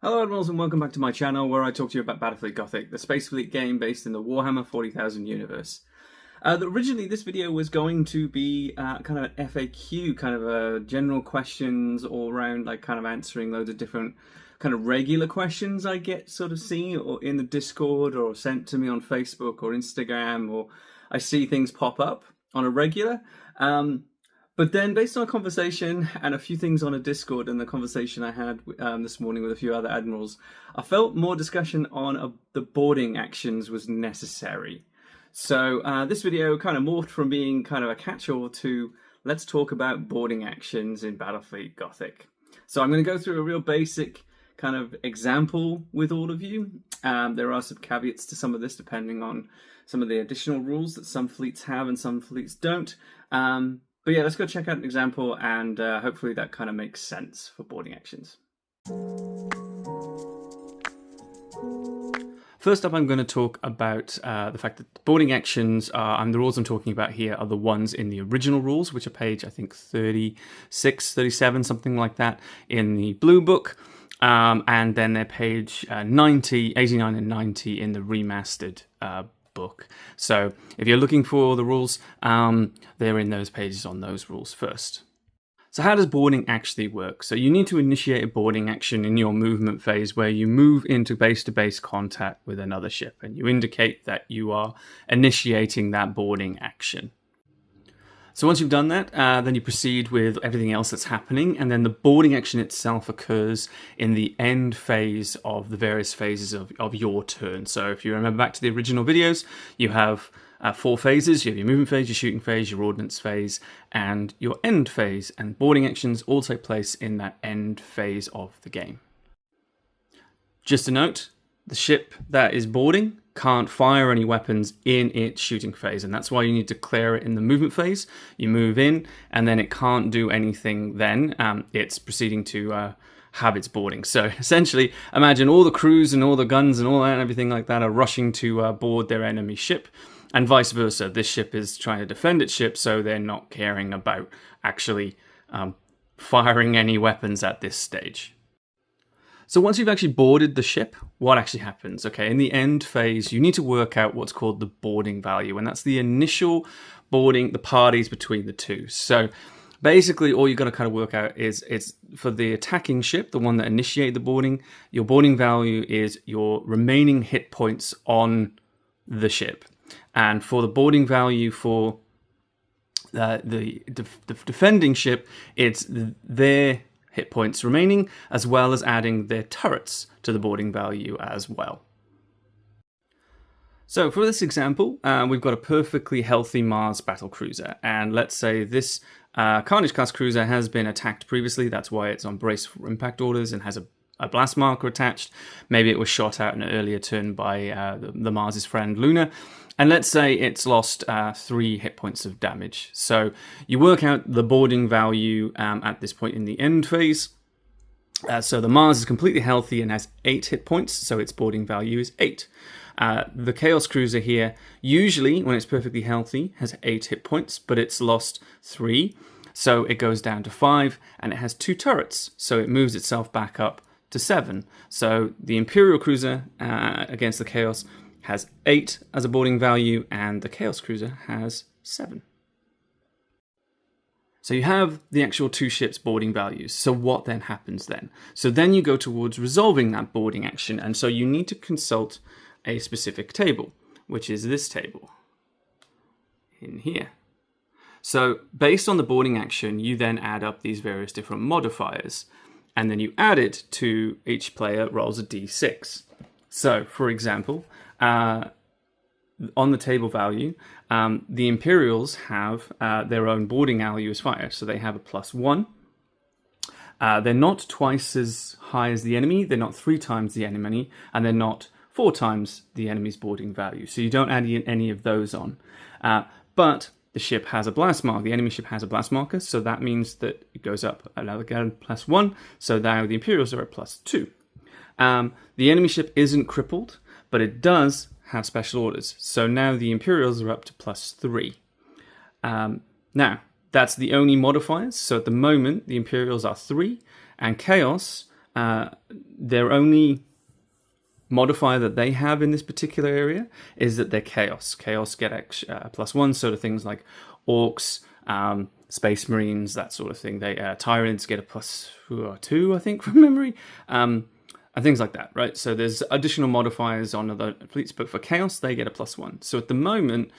Hello Admirals and welcome back to my channel where I talk to you about Battlefleet Gothic, the space fleet game based in the Warhammer 40,000 universe. Originally this video was going to be kind of an FAQ, kind of a general questions all around, like kind of answering loads of different kind of regular questions I get sort of seen or in the Discord or sent to me on Facebook or Instagram, or I see things pop up on a regular. But then, based on a conversation and a few things on a Discord and the conversation I had this morning with a few other admirals, I felt more discussion on the boarding actions was necessary. So this video kind of morphed from being kind of a catch-all to let's talk about boarding actions in Battlefleet Gothic. So I'm going to go through a real basic kind of example with all of you. There are some caveats to some of this depending on some of the additional rules that some fleets have and some fleets don't. But yeah, let's go check out an example, and hopefully that kind of makes sense for boarding actions. First up, I'm going to talk about the fact that boarding actions and the rules I'm talking about here are the ones in the original rules, which are page, I think, 36, 37, something like that, in the Blue Book. And then they're page 90, 89 and 90 in the remastered book. So if you're looking for the rules, they're in those pages on those rules first. So how does boarding actually work? So you need to initiate a boarding action in your movement phase where you move into base-to-base contact with another ship, and you indicate that you are initiating that boarding action. So once you've done that, then you proceed with everything else that's happening, and then the boarding action itself occurs in the end phase of the various phases of your turn. So if you remember back to the original videos, you have 4 phases. You have your movement phase, your shooting phase, your ordnance phase, and your end phase. And boarding actions all take place in that end phase of the game. Just a note, the ship that is boarding can't fire any weapons in its shooting phase, and that's why you need to clear it in the movement phase. You move in, and then it can't do anything then. It's proceeding to have its boarding. So essentially, imagine all the crews and all the guns and all that and everything like that are rushing to board their enemy ship, and vice versa. This ship is trying to defend its ship, so they're not caring about actually firing any weapons at this stage. So once you've actually boarded the ship, what actually happens? Okay, in the end phase, you need to work out what's called the boarding value, and that's the initial boarding, the parties between the two. So basically, all you've got to kind of work out is it's for the attacking ship, the one that initiated the boarding, your boarding value is your remaining hit points on the ship. And for the boarding value for the defending ship, it's their hit points remaining, as well as adding their turrets to the boarding value as well. So for this example, we've got a perfectly healthy Mars battlecruiser, and let's say this Carnage class cruiser has been attacked previously. That's why it's on brace for impact orders and has a blast marker attached. Maybe it was shot out in an earlier turn by the Mars's friend Luna. And let's say it's lost 3 hit points of damage. So you work out the boarding value at this point in the end phase. So the Mars is completely healthy and has 8 hit points, so its boarding value is 8. The Chaos Cruiser here, usually when it's perfectly healthy, has 8 hit points, but it's lost 3. So it goes down to 5, and it has 2 turrets, so it moves itself back up to 7. So the Imperial Cruiser against the Chaos has 8 as a boarding value, and the Chaos Cruiser has 7. So you have the actual 2 ships' boarding values. So what then happens then? So then you go towards resolving that boarding action, and so you need to consult a specific table, which is this table in here. So based on the boarding action, you then add up these various different modifiers, and then you add it to each player rolls a d6. So, for example, on the table value, the Imperials have their own boarding value as fire, so they have a +1. They're not twice as high as the enemy, they're not 3 times the enemy, and they're not 4 times the enemy's boarding value, so you don't add any of those on. But the ship has a blast marker, the enemy ship has a blast marker, so that means that it goes up another +1, so now the Imperials are at +2. The enemy ship isn't crippled, but it does have special orders. So now the Imperials are up to +3. Now, that's the only modifiers. So at the moment, the Imperials are 3, and Chaos their only modifier that they have in this particular area is that they're chaos. Chaos get +1, so to things like orcs, space marines, that sort of thing. They tyrants get a +2, I think, from memory, and things like that, right? So there's additional modifiers on other fleets, but for chaos they get a +1. So at the moment,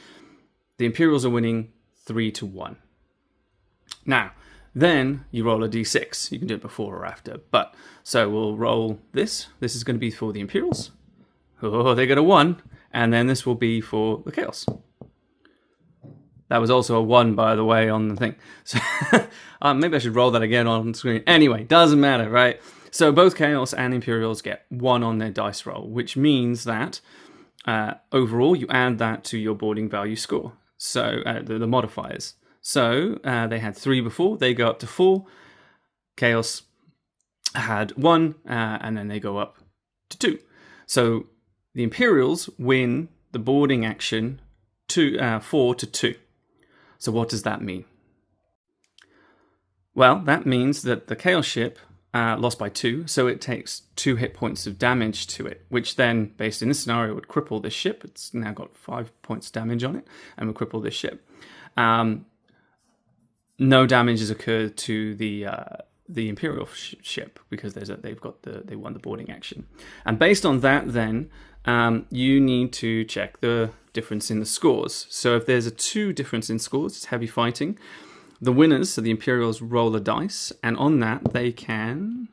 the Imperials are winning 3-1. Now, then you roll a d6. You can do it before or after. But so we'll roll this. This is going to be for the Imperials. Oh, they get a 1. And then this will be for the Chaos. That was also a 1, by the way, on the thing. So maybe I should roll that again on screen. Anyway, doesn't matter, right? So both Chaos and Imperials get 1 on their dice roll, which means that overall you add that to your boarding value score. So the modifiers. So they had 3 before, they go up to 4. Chaos had 1, and then they go up to 2. So the Imperials win the boarding action 4-2. So what does that mean? Well, that means that the Chaos ship lost by 2, so it takes 2 hit points of damage to it, which then, based in this scenario, would cripple this ship. It's now got 5 points damage on it, and would cripple this ship. No damage has occurred to the Imperial ship because they won the boarding action. And based on that, then you need to check the difference in the scores. So if there's a 2 difference in scores, it's heavy fighting. The winners, so the Imperials, roll a dice, and on that they can.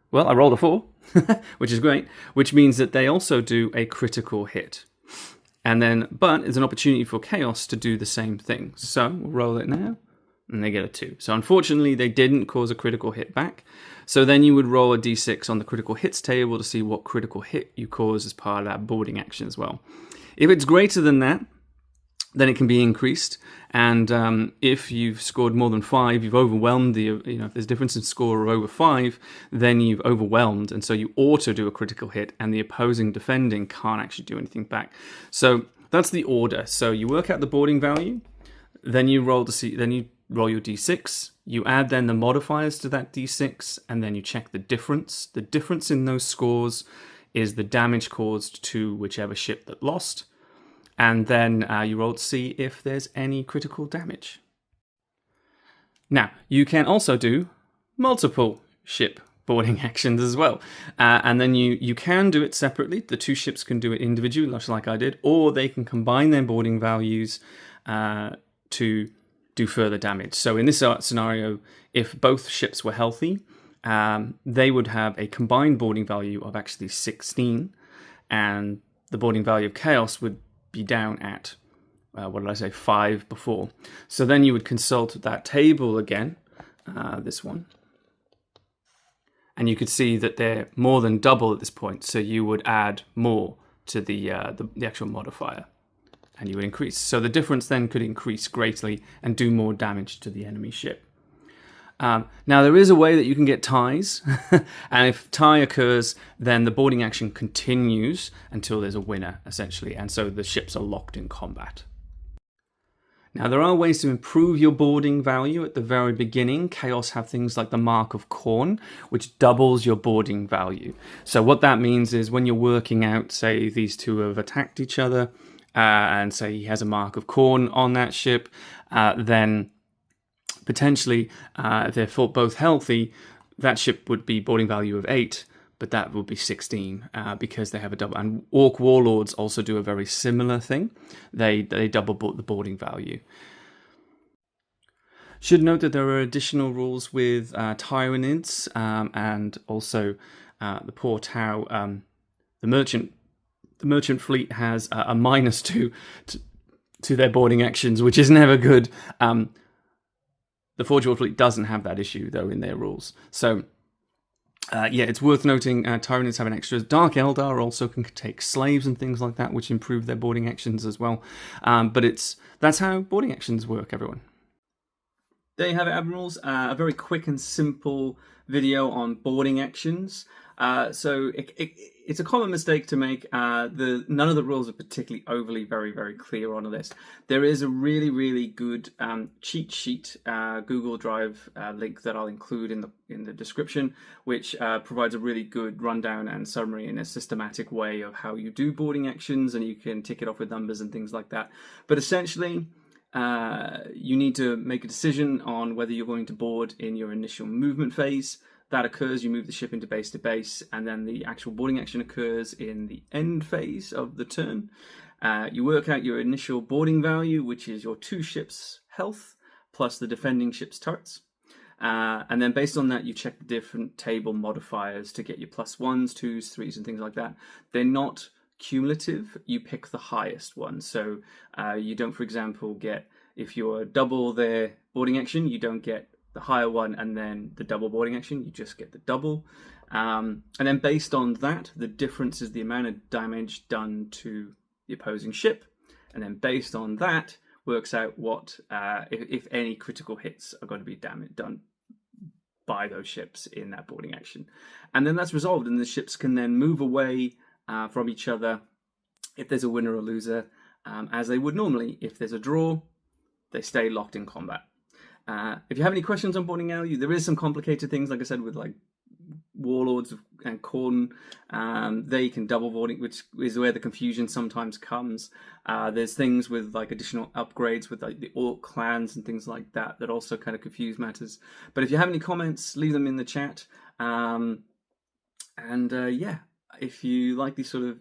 Well, I rolled a 4, which is great, which means that they also do a critical hit. And then, but it's an opportunity for Chaos to do the same thing. So we'll roll it now. And they get a 2. So unfortunately, they didn't cause a critical hit back. So then you would roll a d6 on the critical hits table to see what critical hit you cause as part of that boarding action as well. If it's greater than that, then it can be increased. And if you've scored more than 5, you've overwhelmed if there's a difference in score of over 5, then you've overwhelmed. And so you auto do a critical hit, and the opposing defending can't actually do anything back. So that's the order. So you work out the boarding value, then you roll roll your d6, you add then the modifiers to that d6, and then you check the difference. The difference in those scores is the damage caused to whichever ship that lost, and then you roll to see if there's any critical damage. Now, you can also do multiple ship boarding actions as well, and then you can do it separately. The 2 ships can do it individually, much like I did, or they can combine their boarding values to do further damage. So in this scenario, if both ships were healthy, they would have a combined boarding value of actually 16, and the boarding value of Chaos would be down at, 5 before. So then you would consult that table again, this one, and you could see that they're more than double at this point, so you would add more to the actual modifier. And you would increase. So the difference then could increase greatly and do more damage to the enemy ship. Now, there is a way that you can get ties. And if tie occurs, then the boarding action continues until there's a winner, essentially. And so the ships are locked in combat. Now, there are ways to improve your boarding value at the very beginning. Chaos have things like the Mark of Corn, which doubles your boarding value. So what that means is when you're working out, say, these 2 have attacked each other, and say he has a Mark of Corn on that ship, then potentially, if they're both healthy, that ship would be boarding value of 8, but that would be 16 because they have a double. And Orc Warlords also do a very similar thing. They double the boarding value. Should note that there are additional rules with Tyranids and also the poor Tau, the merchant. The merchant fleet has a -2 to their boarding actions, which is never good. The Forge World fleet doesn't have that issue, though, in their rules. So, it's worth noting Tyranids have an extra. Dark Eldar also can take slaves and things like that, which improve their boarding actions as well. But that's how boarding actions work, everyone. There you have it, Admirals. A very quick and simple video on boarding actions. So it's a common mistake to make. None of the rules are particularly overly very clear on this. There is a really good cheat sheet Google Drive link that I'll include in the description, which provides a really good rundown and summary in a systematic way of how you do boarding actions, and you can tick it off with numbers and things like that. But essentially, you need to make a decision on whether you're going to board in your initial movement phase. That occurs, you move the ship into base to base, and then the actual boarding action occurs in the end phase of the turn. You work out your initial boarding value, which is your 2 ships' health, plus the defending ship's turrets. And then based on that, you check the different table modifiers to get your +1s, 2s, 3s, and things like that. They're not cumulative, you pick the highest one. So you don't, for example, get, if you're double their boarding action, you don't get the higher one and then the double boarding action, you just get the double. And then based on that, the difference is the amount of damage done to the opposing ship. And then based on that, works out what, if any critical hits are going to be done by those ships in that boarding action. And then that's resolved, and the ships can then move away from each other if there's a winner or loser, as they would normally. If there's a draw, they stay locked in combat. If you have any questions on boarding now, there is some complicated things, like I said, with like warlords and Khorne. They can double boarding, which is where the confusion sometimes comes. There's things with like additional upgrades with like the orc clans and things like that that also kind of confuse matters. But if you have any comments, leave them in the chat. Yeah, if you like these sort of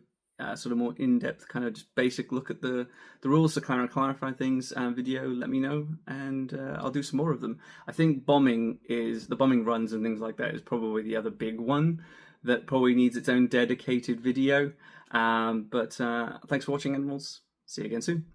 more in-depth kind of just basic look at the rules to clarify things video, let me know, and I'll do some more of them. I think the bombing runs and things like that is probably the other big one that probably needs its own dedicated video. But thanks for watching, animals. See you again soon.